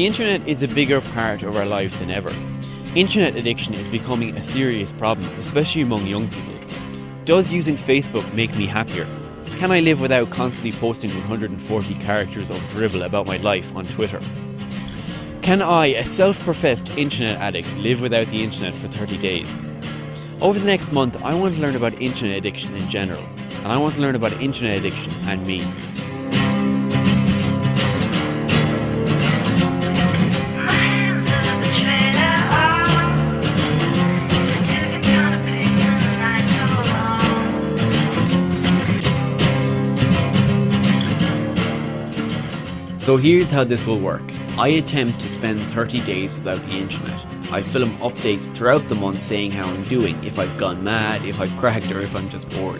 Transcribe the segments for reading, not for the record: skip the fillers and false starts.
The internet is a bigger part of our lives than ever. Internet addiction is becoming a serious problem, especially among young people. Does using Facebook make me happier? Can I live without constantly posting 140 characters of dribble about my life on Twitter? Can I, a self-professed internet addict, live without the internet for 30 days? Over the next month, I want to learn about internet addiction in general, and I want to learn about internet addiction and me. So here's how this will work. I attempt to spend 30 days without the internet. I film updates throughout the month saying how I'm doing, if I've gone mad, if I've cracked, or if I'm just bored.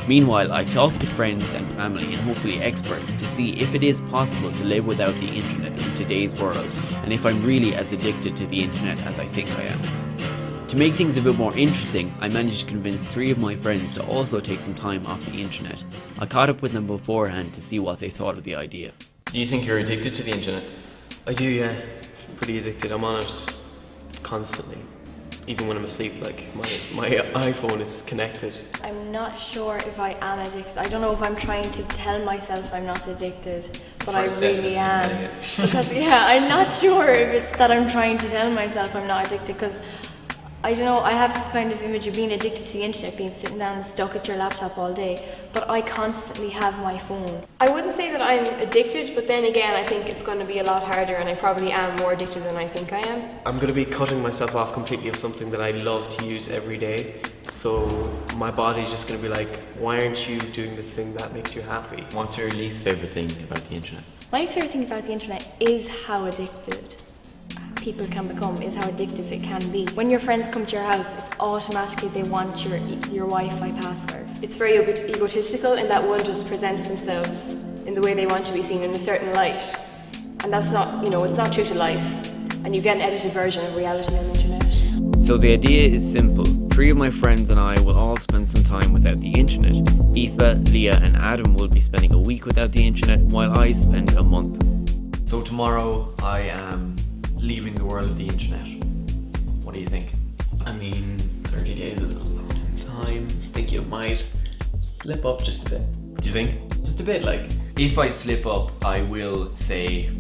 Meanwhile, I talk to friends and family and hopefully experts to see if it is possible to live without the internet in today's world, and if I'm really as addicted to the internet as I think I am. To make things a bit more interesting, I managed to convince 3 of my friends to also take some time off the internet. I caught up with them beforehand to see what they thought of the idea. Do you think you're addicted to the internet? I do, yeah. Pretty addicted. I'm on it constantly. Even when I'm asleep, like my iPhone is connected. I'm not sure if I am addicted. I don't know if I'm trying to tell myself I'm not addicted, but I really am. Because I'm not sure if it's that I'm trying to tell myself I'm not addicted, because I don't know, I have this kind of image of being addicted to the internet, being sitting down stuck at your laptop all day, but I constantly have my phone. I wouldn't say that I'm addicted, but then again, I think it's going to be a lot harder, and I probably am more addicted than I think I am. I'm going to be cutting myself off completely of something that I love to use every day. So my body's just going to be like, why aren't you doing this thing that makes you happy? What's your least favourite thing about the internet? My least favourite thing about the internet is how addicted people can become, is how addictive it can be. When your friends come to your house, it's automatically they want your Wi-Fi password. It's very egotistical in that one just presents themselves in the way they want to be seen in a certain light. And that's not, it's not true to life. And you get an edited version of reality on the internet. So the idea is simple. 3 of my friends and I will all spend some time without the internet. Aoife, Leah and Adam will be spending a week without the internet, while I spend a month. So tomorrow I am leaving the world of the internet. What do you think? I mean, 30 days is a long time. I think you might slip up just a bit. Do you think? Just a bit, like. If I slip up, I will say,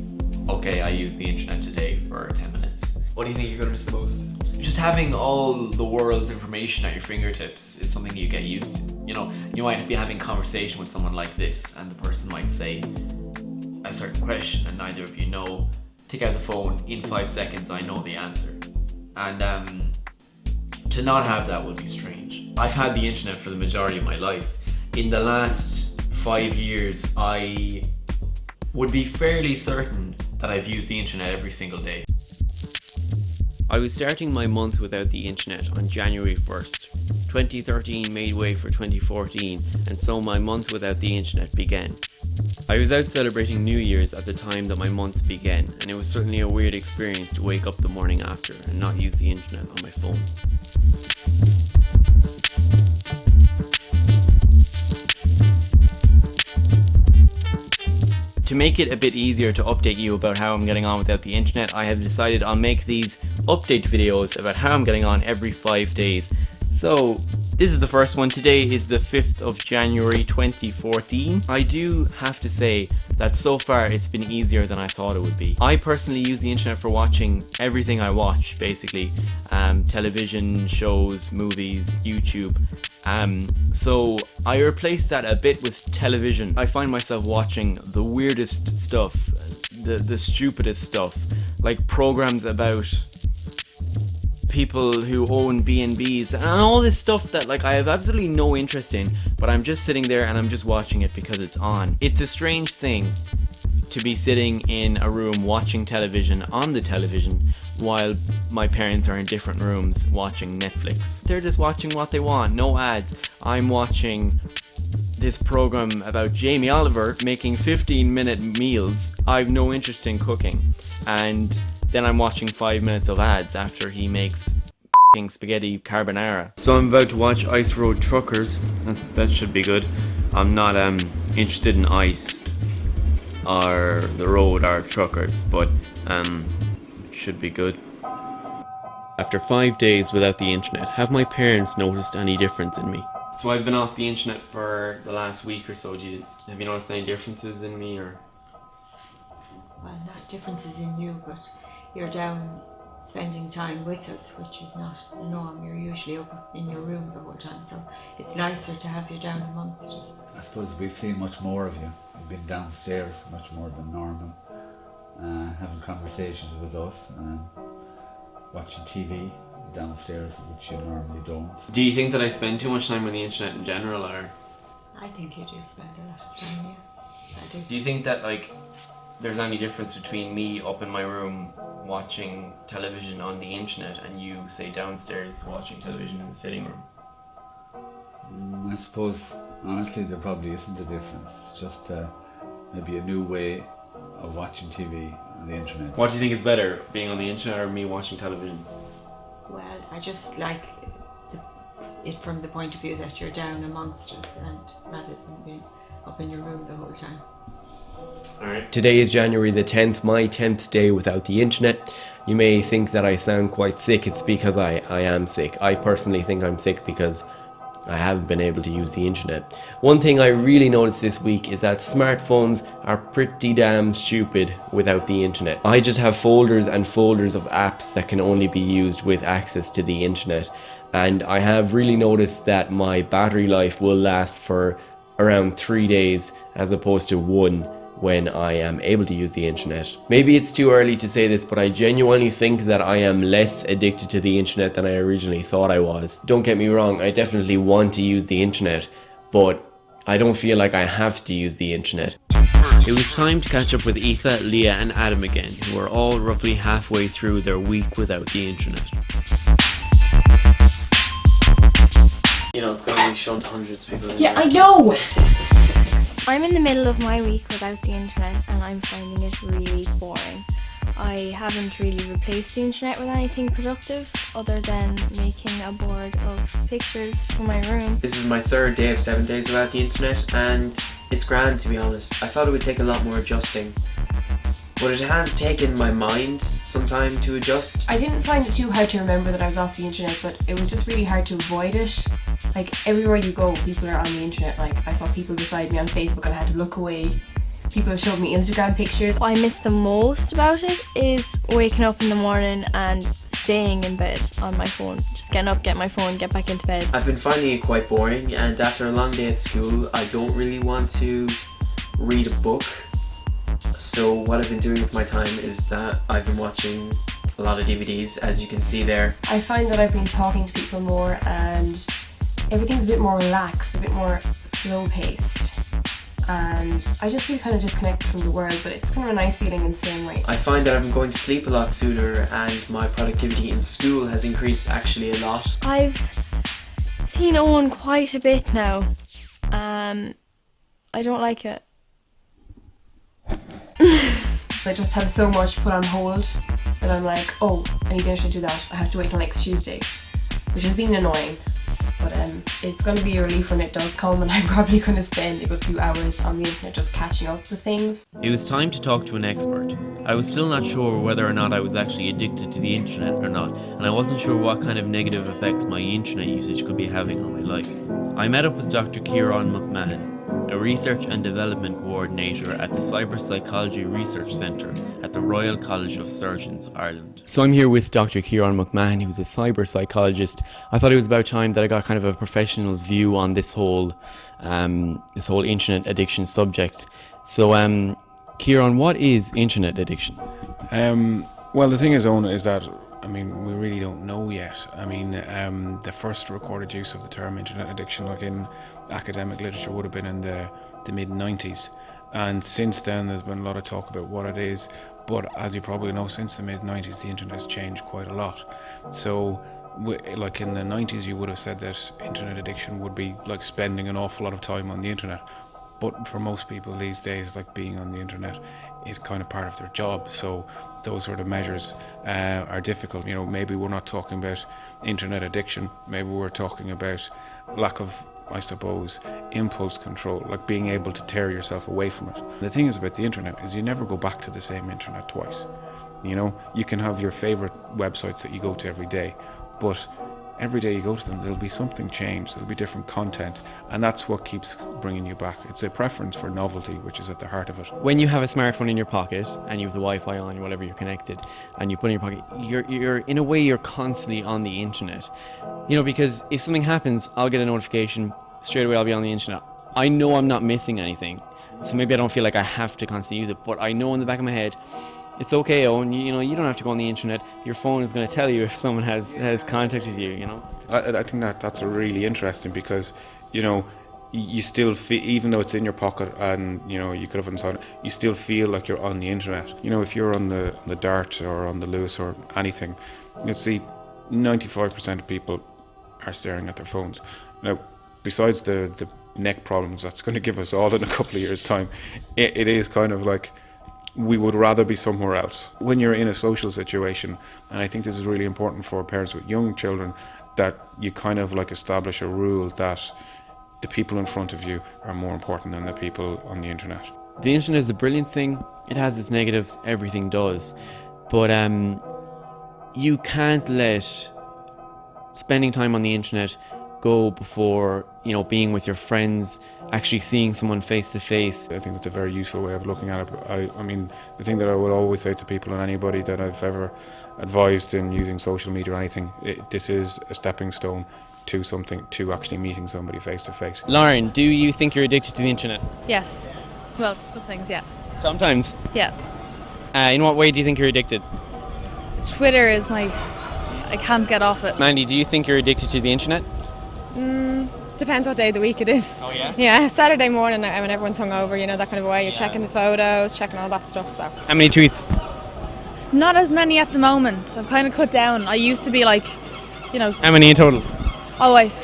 okay, I used the internet today for 10 minutes. What do you think you're going to miss the most? Just having all the world's information at your fingertips is something you get used to. You might be having a conversation with someone like this, and the person might say a certain question and neither of you know. Take out the phone, in 5 seconds I know the answer. And to not have that would be strange. I've had the internet for the majority of my life. In the last 5 years, I would be fairly certain that I've used the internet every single day. I was starting my month without the internet on January 1st. 2013 made way for 2014, and so my month without the internet began. I was out celebrating New Year's at the time that my month began, and it was certainly a weird experience to wake up the morning after and not use the internet on my phone. To make it a bit easier to update you about how I'm getting on without the internet, I have decided I'll make these update videos about how I'm getting on every 5 days. So this is the first one. Today is the 5th of January 2014. I do have to say that so far it's been easier than I thought it would be. I personally use the internet for watching everything I watch, basically. Television, shows, movies, YouTube. So I replaced that a bit with television. I find myself watching the weirdest stuff, the stupidest stuff, like programs about people who own B&Bs and all this stuff that I have absolutely no interest in, but I'm just sitting there and I'm just watching it because it's on. It's a strange thing to be sitting in a room watching television on the television while my parents are in different rooms watching Netflix. They're just watching what they want, no ads. I'm watching this program about Jamie Oliver making 15-minute meals. I've no interest in cooking, and then I'm watching 5 minutes of ads after he makes spaghetti carbonara. So I'm about to watch Ice Road Truckers. That should be good. I'm not interested in ice or the road or truckers, but should be good. After 5 days without the internet, have my parents noticed any difference in me? So I've been off the internet for the last week or so. Have you noticed any differences in me, or? Well, not differences in you, but you're down spending time with us, which is not the norm. You're usually up in your room the whole time, so it's nicer to have you down amongst us. I suppose we've seen much more of you. You've been downstairs much more than normal, having conversations with us, watching TV downstairs, which you normally don't. Do you think that I spend too much time on the internet in general, or? I think you do spend a lot of time here. I do. Do you think that, like, there's any difference between me up in my room watching television on the internet and you, say, downstairs watching television in the sitting room? I suppose, honestly, there probably isn't a difference. It's just maybe a new way of watching TV on the internet. What do you think is better, being on the internet or me watching television? Well, I just like it from the point of view that you're down amongst us, and rather than being up in your room the whole time. Alright. Today is January the 10th, my 10th day without the internet. You may think that I sound quite sick. It's because I am sick. I personally think I'm sick because I haven't been able to use the internet. One thing I really noticed this week is that smartphones are pretty damn stupid without the internet. I just have folders and folders of apps that can only be used with access to the internet, and I have really noticed that my battery life will last for around 3 days as opposed to 1 when I am able to use the internet. Maybe it's too early to say this, but I genuinely think that I am less addicted to the internet than I originally thought I was. Don't get me wrong, I definitely want to use the internet, but I don't feel like I have to use the internet. It was time to catch up with Aoife, Leah and Adam again, who are all roughly halfway through their week without the internet. You know, it's going to be shown to hundreds of people. Yeah, I know! I'm in the middle of my week without the internet and I'm finding it really boring. I haven't really replaced the internet with anything productive other than making a board of pictures for my room. This is my 3rd day of 7 days without the internet, and it's grand, to be honest. I thought it would take a lot more adjusting, but it has taken my mind some time to adjust. I didn't find it too hard to remember that I was off the internet, but it was just really hard to avoid it. Like, everywhere you go, people are on the internet. Like, I saw people beside me on Facebook and I had to look away. People showed me Instagram pictures. What I miss the most about it is waking up in the morning and staying in bed on my phone. Just getting up, get my phone, get back into bed. I've been finding it quite boring, and after a long day at school, I don't really want to read a book. So what I've been doing with my time is that I've been watching a lot of DVDs, as you can see there. I find that I've been talking to people more and everything's a bit more relaxed, a bit more slow-paced. And I just feel kind of disconnected from the world, but it's kind of a nice feeling in the same way. I find that I'm going to sleep a lot sooner, and my productivity in school has increased actually a lot. I've seen Eoin quite a bit now. I don't like it. I just have so much put on hold that I'm like, oh, I need to actually do that. I have to wait till next Tuesday, which has been annoying. But it's going to be a relief when it does come, and I'm probably going to spend a good few hours on the internet just catching up with things. It was time to talk to an expert. I was still not sure whether or not I was actually addicted to the internet or not, and I wasn't sure what kind of negative effects my internet usage could be having on my life. I met up with Dr. Eoin Corbett, a research and development coordinator at the Cyber Psychology Research Centre at the Royal College of Surgeons, Ireland. So I'm here with Dr. Eoin Corbett, who's a cyber psychologist. I thought it was about time that I got kind of a professional's view on this whole internet addiction subject. So, Eoin, what is internet addiction? Well, the thing is, Owen, is that we really don't know yet. The first recorded use of the term internet addiction, like in academic literature, would have been in the mid-90s. And since then, there's been a lot of talk about what it is. But as you probably know, since the mid-90s, the internet has changed quite a lot. So, like in the 90s, you would have said that internet addiction would be like spending an awful lot of time on the internet. But for most people these days, like being on the internet is kind of part of their job. So those sort of measures are difficult. Maybe we're not talking about internet addiction. Maybe we're talking about lack of I suppose, impulse control, like being able to tear yourself away from it. The thing is about the internet is you never go back to the same internet twice. You know, you can have your favorite websites that you go to every day, but every day you go to them, there'll be something changed, there'll be different content, and that's what keeps bringing you back. It's a preference for novelty, which is at the heart of it. When you have a smartphone in your pocket and you have the Wi-Fi on, whatever you're connected, and you put it in your pocket, you're in a way you're constantly on the internet. You know, because if something happens, I'll get a notification, straight away I'll be on the internet. I know I'm not missing anything, so maybe I don't feel like I have to constantly use it, but I know in the back of my head, it's okay, Owen, you know, you don't have to go on the internet. Your phone is going to tell you if someone has contacted you, you know. I think that's a really interesting, because, you know, you still feel, even though it's in your pocket and, you know, you could have it on, you still feel like you're on the internet. You know, if you're on the Dart or on the Lewis or anything, you'll see 95% of people are staring at their phones. Now, besides the neck problems that's going to give us all in a couple of years' time, it is kind of like, we would rather be somewhere else. When you're in a social situation, and I think this is really important for parents with young children, that you kind of like establish a rule that the people in front of you are more important than the people on the internet. The internet is a brilliant thing. It has its negatives, everything does. But you can't let spending time on the internet go before, you know, being with your friends, actually seeing someone face to face. I think that's a very useful way of looking at it. I mean, the thing that I would always say to people and anybody that I've ever advised in using social media or anything, this is a stepping stone to something, to actually meeting somebody face to face. Lauren, do you think you're addicted to the internet? Yes. Well, some things, yeah. Sometimes? Yeah. In what way do you think you're addicted? Twitter is I can't get off it. Mandy, do you think you're addicted to the internet? Depends what day of the week it is. Oh yeah? Yeah, Saturday morning when everyone's hungover, you know, that kind of way. You're checking the photos, checking all that stuff. So. How many tweets? Not as many at the moment. I've kind of cut down. I used to be like, you know. How many in total? Always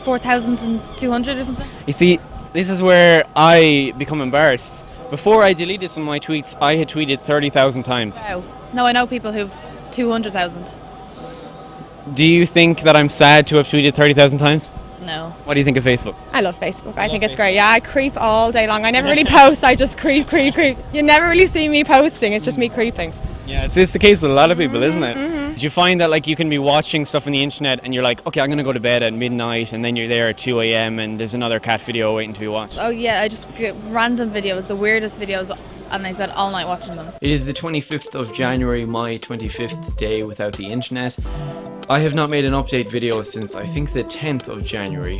4,200 or something. You see, this is where I become embarrassed. Before I deleted some of my tweets, I had tweeted 30,000 times. Wow. No, I know people who've 200,000. Do you think that I'm sad to have tweeted 30,000 times? No. What do you think of Facebook? I love Facebook. I think it's great. Yeah, I creep all day long. I never really post. I just creep. You never really see me posting. It's just me creeping. Yeah, it's the case with a lot of people, isn't it? Mm-hmm. Do you find that like you can be watching stuff on the internet and you're like, okay, I'm going to go to bed at midnight, and then you're there at 2 a.m. and there's another cat video waiting to be watched? Oh yeah, I just get random videos, the weirdest videos, and I spend all night watching them. It is the 25th of January, my 25th day without the internet. I have not made an update video since I think the 10th of January,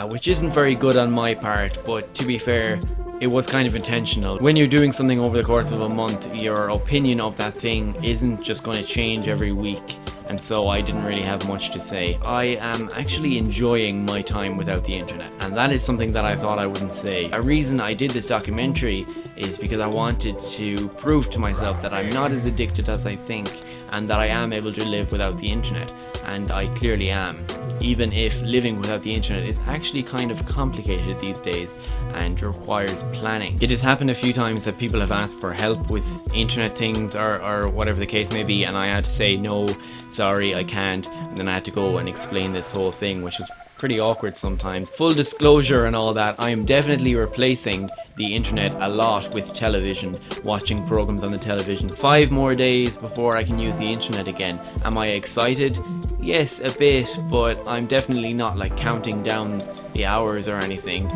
which isn't very good on my part, but to be fair, it was kind of intentional. When you're doing something over the course of a month, your opinion of that thing isn't just going to change every week, and so I didn't really have much to say. I am actually enjoying my time without the internet, and that is something that I thought I wouldn't say. A reason I did this documentary is because I wanted to prove to myself that I'm not as addicted as I think, and that I am able to live without the internet, and I clearly am, even if living without the internet is actually kind of complicated these days and requires planning. It has happened a few times that people have asked for help with internet things or whatever the case may be, and I had to say no, sorry, I can't, and then I had to go and explain this whole thing, which was pretty awkward sometimes. Full disclosure and all that, I am definitely replacing the internet a lot with television, watching programs on the television. 5 more days before I can use the internet again. Am I excited? Yes, a bit, but I'm definitely not like counting down the hours or anything.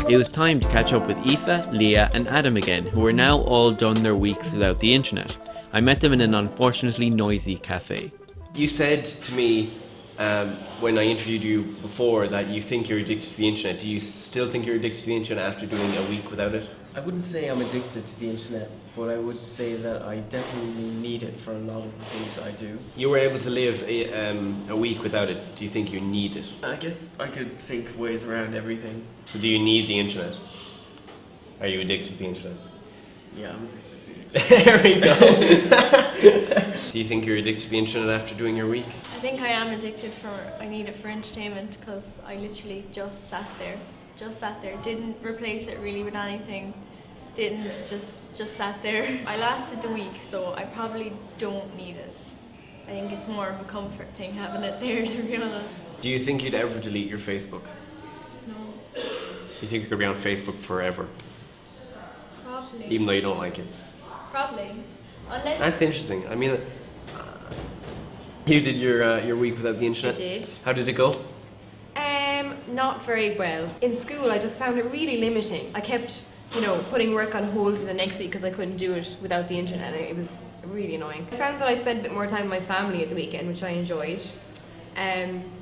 It was time to catch up with Aoife, Leah and Adam again, who were now all done their weeks without the internet. I met them in an unfortunately noisy cafe. You said to me when I interviewed you before that you think you're addicted to the internet. Do you still think you're addicted to the internet after doing a week without it? I wouldn't say I'm addicted to the internet, but I would say that I definitely need it for a lot of the things I do. You were able to live a week without it. Do you think you need it? I guess I could think ways around everything. So do you need the internet? Are you addicted to the internet? Yeah, I'm addicted to the internet. There we go. Do you think you're addicted to the internet after doing your week? I think I am addicted I need it for entertainment, because I literally just sat there, didn't replace it really with anything, just sat there. I lasted the week, so I probably don't need it. I think it's more of a comfort thing having it there, to be honest. Do you think you'd ever delete your Facebook? No. You think you could be on Facebook forever, Probably. even though you don't like it? Probably. Unless... That's interesting. I mean, you did your week without the internet? I did. How did it go? Not very well. In school, I just found it really limiting. I kept, putting work on hold for the next week because I couldn't do it without the internet. It was really annoying. I found that I spent a bit more time with my family at the weekend, which I enjoyed.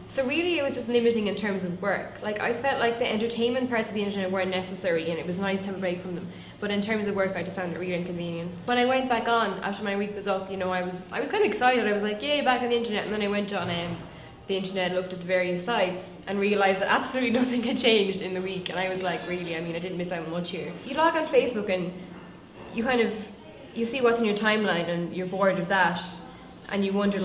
So really, it was just limiting in terms of work. Like, I felt like the entertainment parts of the internet weren't necessary, and it was nice to have a break from them. But in terms of work, I just found it really inconvenient. When I went back on after my week was up, I was kind of excited. I was like, yay, back on the internet. And then I went on the internet, looked at the various sites, and realised that absolutely nothing had changed in the week. And I was like, really, I didn't miss out much here. You log on Facebook and you see what's in your timeline, and you're bored of that. And you wonder,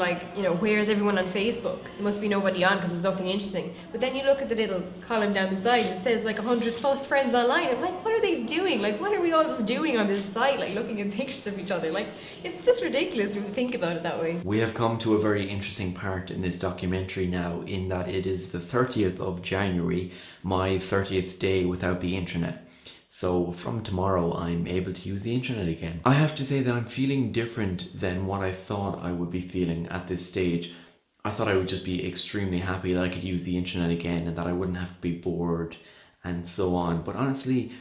where's everyone on Facebook? There must be nobody on because there's nothing interesting. But then you look at the little column down the side, and it says 100 plus friends online. I'm like, what are they doing? What are we all just doing on this site? Looking at pictures of each other. It's just ridiculous when you think about it that way. We have come to a very interesting part in this documentary now, in that it is the 30th of January, my 30th day without the internet. So from tomorrow I'm able to use the internet again. I have to say that I'm feeling different than what I thought I would be feeling at this stage. I thought I would just be extremely happy that I could use the internet again and that I wouldn't have to be bored and so on. But honestly,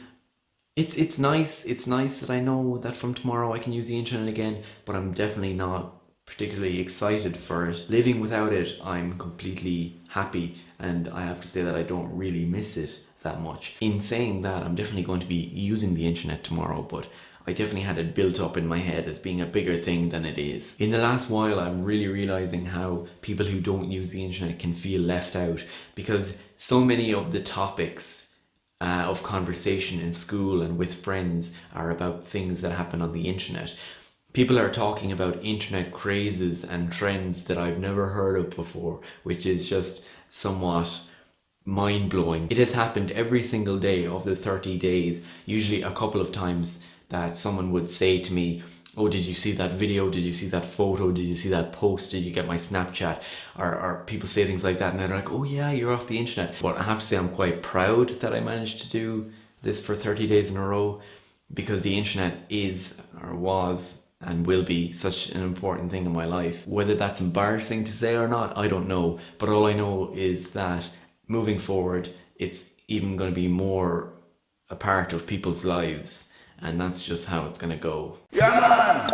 it's nice. It's nice that I know that from tomorrow I can use the internet again, but I'm definitely not particularly excited for it. Living without it, I'm completely happy, and I have to say that I don't really miss it that much. In saying that, I'm definitely going to be using the internet tomorrow, but I definitely had it built up in my head as being a bigger thing than it is. In the last while, I'm really realizing how people who don't use the internet can feel left out, because so many of the topics of conversation in school and with friends are about things that happen on the internet. People are talking about internet crazes and trends that I've never heard of before, which is just somewhat mind-blowing. It has happened every single day of the 30 days, usually a couple of times, that someone would say to me, oh, did you see that video? Did you see that photo? Did you see that post? Did you get my Snapchat? Or people say things like that, and they're like, oh yeah, you're off the internet. But I have to say I'm quite proud that I managed to do this for 30 days in a row, because the internet is, or was, and will be such an important thing in my life. Whether that's embarrassing to say or not, I don't know. But all I know is that moving forward, it's even going to be more a part of people's lives, and that's just how it's going to go. Yeah!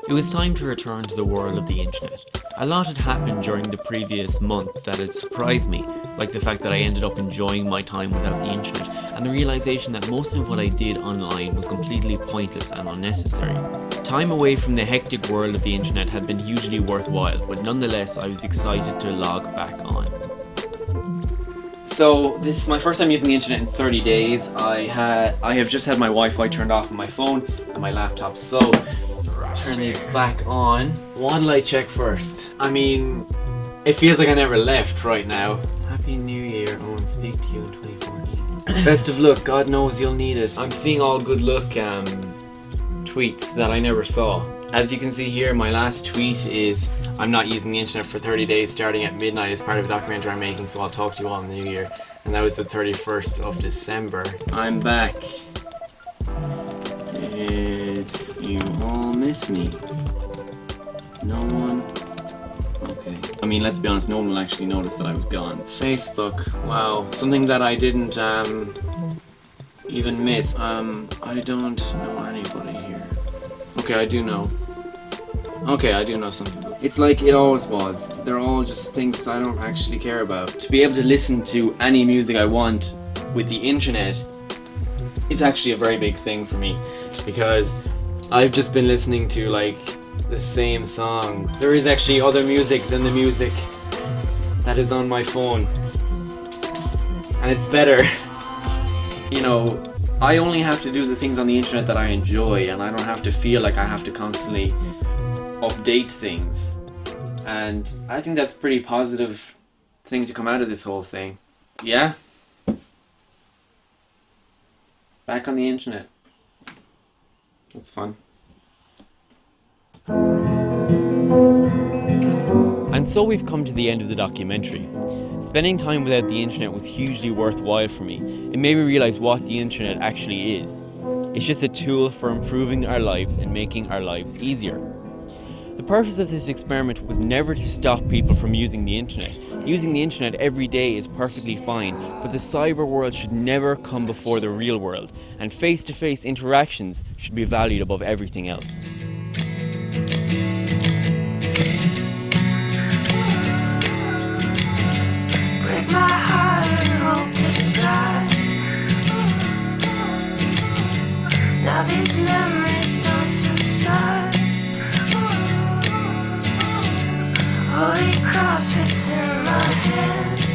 It was time to return to the world of the internet. A lot had happened during the previous month that had surprised me, like the fact that I ended up enjoying my time without the internet, and the realization that most of what I did online was completely pointless and unnecessary. Time away from the hectic world of the internet had been hugely worthwhile, but nonetheless I was excited to log back on. So this is my first time using the internet in 30 days. I have just had my Wi-Fi turned off on my phone and my laptop, so turn these back on. What'll I check first? It feels like I never left right now. Happy New Year, Owen, speak to you in 2014. Best of luck, God knows you'll need it. I'm seeing all good luck tweets that I never saw. As you can see here, my last tweet is, I'm not using the internet for 30 days starting at midnight as part of a documentary I'm making, so I'll talk to you all in the new year. And that was the 31st of December. I'm back. Did you all miss me? No one? Okay. Let's be honest, no one will actually notice that I was gone. Facebook, wow. Something that I didn't even miss. I don't know anybody here. Okay, I do know. Okay, I do know some people. It's like it always was. They're all just things I don't actually care about. To be able to listen to any music I want with the internet is actually a very big thing for me, because I've just been listening to the same song. There is actually other music than the music that is on my phone, and it's better. I only have to do the things on the internet that I enjoy, and I don't have to feel like I have to constantly update things. And I think that's a pretty positive thing to come out of this whole thing. Yeah? Back on the internet. That's fun. And so we've come to the end of the documentary. Spending time without the internet was hugely worthwhile for me. It made me realise what the internet actually is. It's just a tool for improving our lives and making our lives easier. The purpose of this experiment was never to stop people from using the internet. Using the internet every day is perfectly fine, but the cyber world should never come before the real world, and face-to-face interactions should be valued above everything else. Break my heart and hope to die. Now these memories don't subside. Holy cross fits in my head.